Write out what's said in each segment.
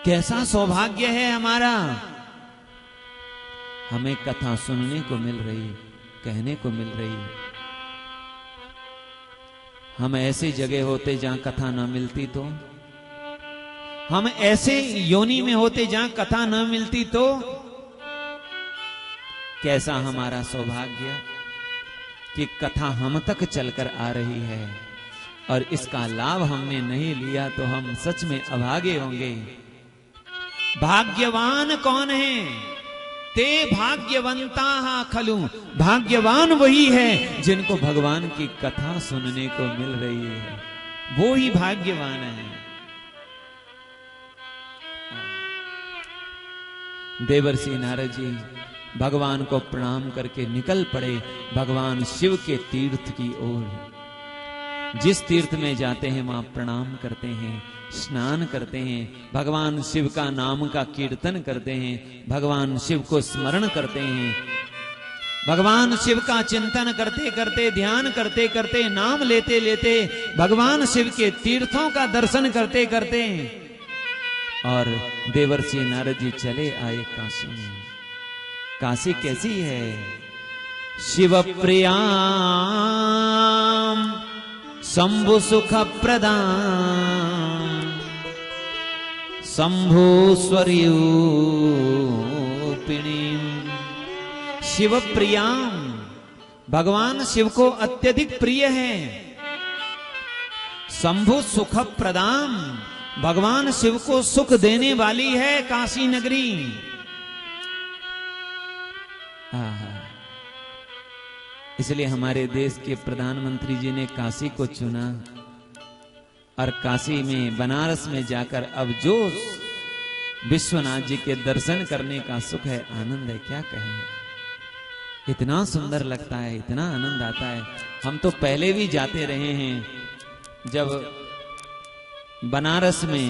कैसा सौभाग्य है हमारा, हमें कथा सुनने को मिल रही, कहने को मिल रही। हम ऐसी जगह होते जहां कथा ना मिलती तो, हम ऐसे योनि में होते जहां कथा ना मिलती तो कैसा हमारा सौभाग्य कि कथा हम तक चलकर आ रही है, और इसका लाभ हमने नहीं लिया तो हम सच में अभागे होंगे। भाग्यवान कौन है? ते भाग्यवंता खलु, भाग्यवान वही है जिनको भगवान की कथा सुनने को मिल रही है, वो ही भाग्यवान है। देवर्षि नारद जी भगवान को प्रणाम करके निकल पड़े भगवान शिव के तीर्थ की ओर। जिस तीर्थ में जाते हैं वहां प्रणाम करते हैं, स्नान करते हैं, भगवान शिव का नाम का कीर्तन करते हैं, भगवान शिव को स्मरण करते हैं, भगवान शिव का चिंतन करते करते, ध्यान करते करते, नाम लेते लेते, भगवान शिव के तीर्थों का दर्शन करते करते, और देवर्षि नारद जी चले आए काशी में। काशी कैसी है? शिव प्रियाम शंभु सुख प्रदान शंभु स्वरूपिणी। शिव प्रियाम, भगवान शिव को अत्यधिक प्रिय है। शंभु सुख प्रदान, भगवान शिव को सुख देने वाली है काशी नगरी। इसलिए हमारे देश के प्रधानमंत्री जी ने काशी को चुना, और काशी में, बनारस में जाकर अब जो विश्वनाथ जी के दर्शन करने का सुख है, आनंद है, क्या कहें। इतना सुंदर लगता है, इतना आनंद आता है। हम तो पहले भी जाते रहे हैं, जब बनारस में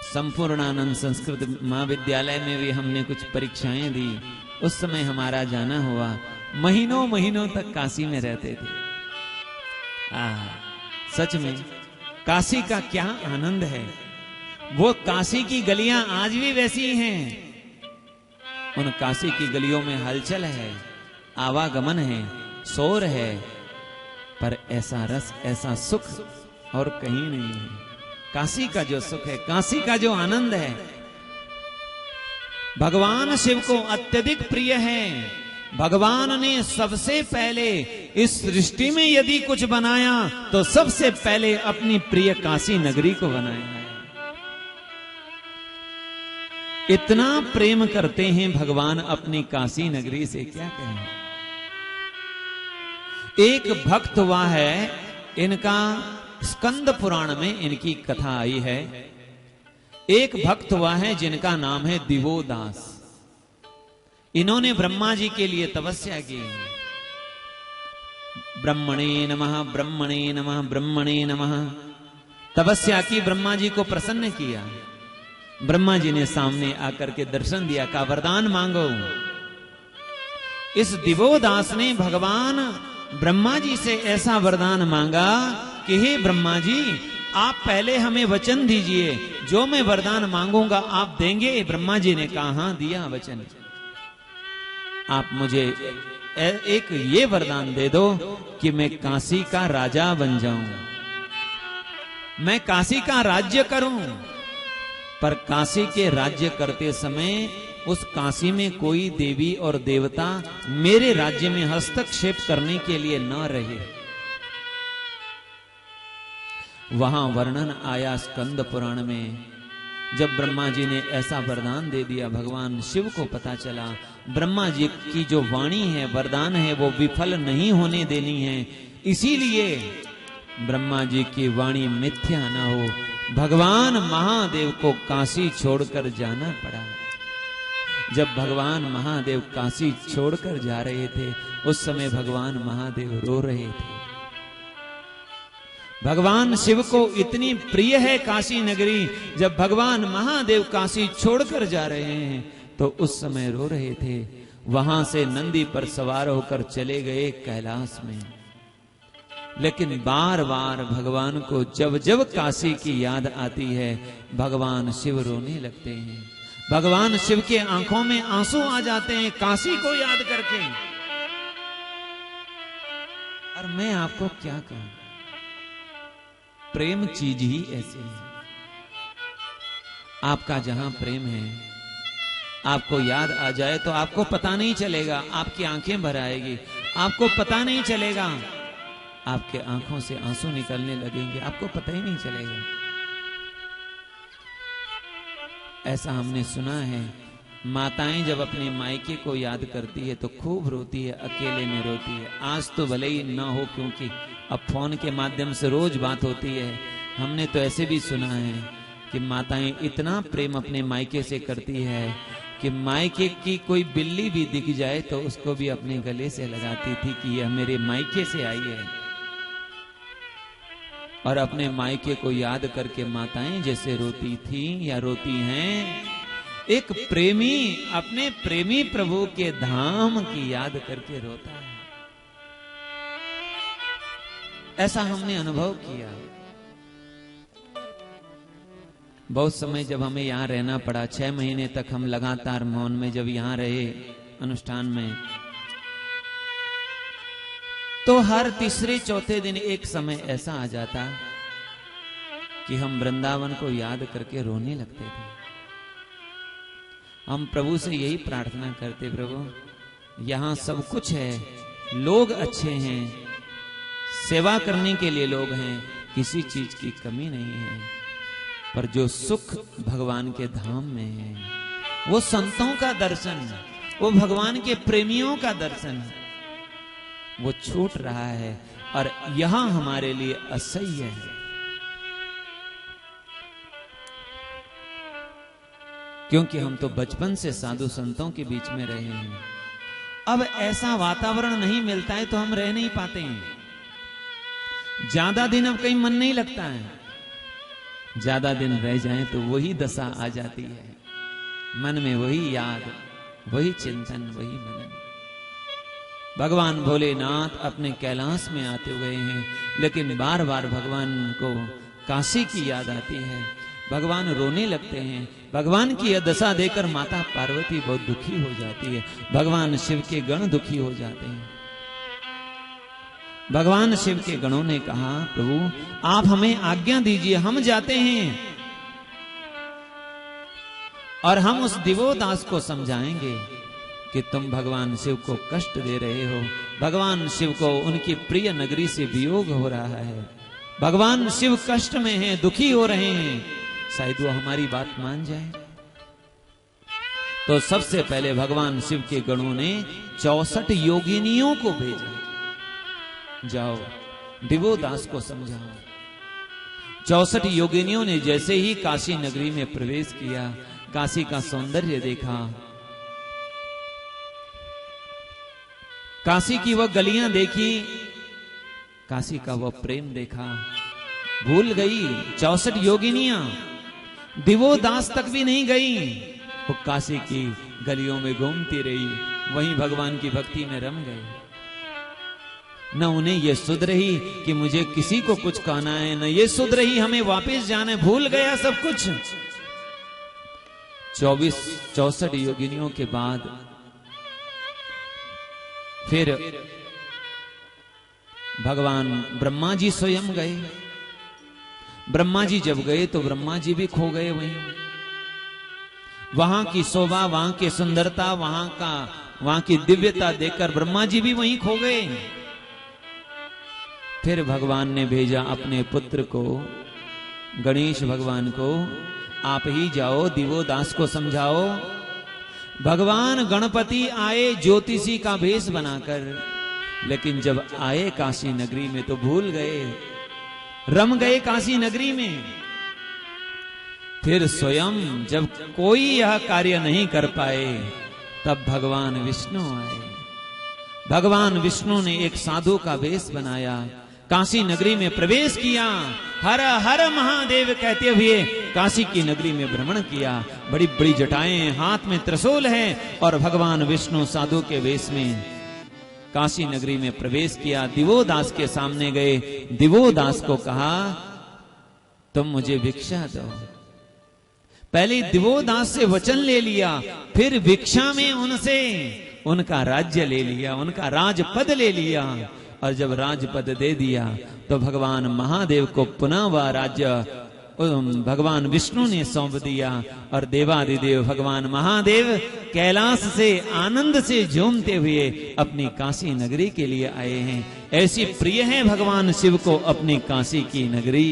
संपूर्णानंद संस्कृत महाविद्यालय में भी हमने कुछ परीक्षाएं दी, उस समय हमारा जाना हुआ। महीनों महीनों तक काशी में रहते थे। सच में काशी का क्या आनंद है। वो काशी की गलियां आज भी वैसी हैं। उन काशी की गलियों में हलचल है, आवागमन है, शोर है, पर ऐसा रस, ऐसा सुख और कहीं नहीं है। काशी का जो सुख है, काशी का जो आनंद है, भगवान शिव को अत्यधिक प्रिय है। भगवान ने सबसे पहले इस सृष्टि में यदि कुछ बनाया तो सबसे पहले अपनी प्रिय काशी नगरी को बनाया है। इतना प्रेम करते हैं भगवान अपनी काशी नगरी से, क्या कहें। एक भक्त हुआ है, इनका स्कंद पुराण में इनकी कथा आई है। एक भक्त हुआ है जिनका नाम है दिवोदास। इन्होंने ब्रह्मा जी के लिए तपस्या की। ब्रह्मणे नमः, ब्रह्मणे नमः, ब्रह्मणे नमः। तपस्या की, ब्रह्मा जी को प्रसन्न किया। ब्रह्मा जी ने सामने आकर के दर्शन दिया, कहा वरदान मांगो। इस दिवोदास ने भगवान ब्रह्मा जी से ऐसा वरदान मांगा कि हे ब्रह्मा जी, आप पहले हमें वचन दीजिए, जो मैं वरदान मांगूंगा आप देंगे। ब्रह्मा जी ने कहा हाँ, दिया वचन। आप मुझे एक ये वरदान दे दो कि मैं काशी का राजा बन जाऊं, मैं काशी का राज्य करूं। पर काशी के राज्य करते समय उस काशी में कोई देवी और देवता मेरे राज्य में हस्तक्षेप करने के लिए न रहे। वहां वर्णन आया स्कंद पुराण में, जब ब्रह्मा जी ने ऐसा वरदान दे दिया, भगवान शिव को पता चला ब्रह्मा जी की जो वाणी है, वरदान है, वो विफल नहीं होने देनी है। इसीलिए ब्रह्मा जी की वाणी मिथ्या न हो, भगवान महादेव को काशी छोड़कर जाना पड़ा। जब भगवान महादेव काशी छोड़कर जा रहे थे, उस समय भगवान महादेव रो रहे थे। भगवान शिव को इतनी प्रिय है काशी नगरी, जब भगवान महादेव काशी छोड़कर जा रहे हैं तो उस समय रो रहे थे। वहां से नंदी पर सवार होकर चले गए कैलाश में। लेकिन बार बार भगवान को जब जब काशी की याद आती है, भगवान शिव रोने लगते हैं। भगवान शिव के आंखों में आंसू आ जाते हैं काशी को याद करके। और मैं आपको क्या कहूं, प्रेम चीज ही ऐसी है। आपका जहां प्रेम है, आपको याद आ जाए तो आपको पता नहीं चलेगा, आपकी आंखें भर आएगी, आपको पता नहीं चलेगा, आपके आंखों से आंसू निकलने लगेंगे, आपको पता ही नहीं चलेगा। ऐसा हमने सुना है, माताएं जब अपने मायके को याद करती है तो खूब रोती है, अकेले में रोती है। आज तो भले ही ना हो, क्योंकि अब फोन के माध्यम से रोज बात होती है। हमने तो ऐसे भी सुना है कि माताएं इतना प्रेम अपने मायके से करती है कि मायके की कोई बिल्ली भी दिख जाए तो उसको भी अपने गले से लगाती थी कि यह मेरे मायके से आई है। और अपने मायके को याद करके माताएं जैसे रोती थी या रोती हैं, एक प्रेमी अपने प्रेमी प्रभु के धाम की याद करके रोता है। ऐसा हमने अनुभव किया। बहुत समय जब हमें यहां रहना पड़ा, 6 महीने तक हम लगातार मौन में जब यहां रहे अनुष्ठान में, तो हर तीसरे चौथे दिन एक समय ऐसा आ जाता कि हम वृंदावन को याद करके रोने लगते थे। हम प्रभु से यही प्रार्थना करते, प्रभु यहां सब कुछ है, लोग अच्छे हैं, सेवा करने के लिए लोग हैं, किसी चीज की कमी नहीं है, पर जो सुख भगवान के धाम में है, वो संतों का दर्शन, वो भगवान के प्रेमियों का दर्शन, वो छूट रहा है और यहां हमारे लिए असह्य है। क्योंकि हम तो बचपन से साधु संतों के बीच में रहे हैं। अब ऐसा वातावरण नहीं मिलता है तो हम रह नहीं पाते हैं। ज्यादा दिन अब कहीं मन नहीं लगता है, ज्यादा दिन रह जाएं तो वही दशा आ जाती है, मन में वही याद, वही चिंतन, वही मनन। भगवान भोलेनाथ अपने कैलाश में आते हुए हैं, लेकिन बार बार भगवान को काशी की याद आती है, भगवान रोने लगते हैं। भगवान की यह दशा देखकर माता पार्वती बहुत दुखी हो जाती है, भगवान शिव के गण दुखी हो जाते हैं। भगवान शिव के गणों ने कहा, प्रभु आप हमें आज्ञा दीजिए, हम जाते हैं और हम उस दिवोदास को समझाएंगे कि तुम भगवान शिव को कष्ट दे रहे हो, भगवान शिव को उनकी प्रिय नगरी से वियोग हो रहा है, भगवान शिव कष्ट में हैं, दुखी हो रहे हैं, शायद वो हमारी बात मान जाए। तो सबसे पहले भगवान शिव के गणों ने 64 योगिनियों को भेजा, जाओ दिवोदास को समझाओ। 64 योगिनियों ने जैसे ही काशी नगरी में प्रवेश किया, काशी का सौंदर्य देखा, काशी की वह गलियां देखी, काशी का वह प्रेम देखा, भूल गई 64 योगिनियां, दिवोदास तक भी नहीं गई, वो काशी की गलियों में घूमती रही, वहीं भगवान की भक्ति में रम गई। न उन्हें यह सुध रही कि मुझे किसी को कुछ कहना है, न ये सुध रही हमें वापस जाना है, भूल गया सब कुछ। 64 योगिनियों के बाद फिर भगवान ब्रह्मा जी स्वयं गए। ब्रह्मा जी जब गए तो ब्रह्मा जी भी खो गए वहीं। वहां की शोभा, वहां की सुंदरता, वहां की दिव्यता देखकर ब्रह्मा जी भी वहीं खो गए। फिर भगवान ने भेजा अपने पुत्र को, गणेश भगवान को, आप ही जाओ दिवोदास को समझाओ। भगवान गणपति आए ज्योतिषी का भेष बनाकर, लेकिन जब आए काशी नगरी में तो भूल गए, रम गए काशी नगरी में। फिर स्वयं जब कोई यह कार्य नहीं कर पाए, तब भगवान विष्णु आए। भगवान विष्णु ने एक साधु का वेश बनाया, काशी नगरी में प्रवेश किया, हर हर महादेव कहते हुए काशी की नगरी में भ्रमण किया। बड़ी बड़ी जटाएं, हाथ में त्रिशूल है, और भगवान विष्णु साधु के वेश में काशी नगरी में प्रवेश किया। दिवोदास के सामने गए, दिवोदास को कहा तुम मुझे भिक्षा दो। पहले दिवोदास से वचन ले लिया, फिर भिक्षा में उनसे उनका राज्य ले लिया, उनका राजपद ले लिया। और जब राजपद दे दिया तो भगवान महादेव को पुनः वह राज्य भगवान विष्णु ने सौंप दिया। और देवादिदेव भगवान महादेव कैलाश से आनंद से झूमते हुए अपनी काशी नगरी के लिए आए हैं। ऐसी प्रिय है भगवान शिव को अपनी काशी की नगरी।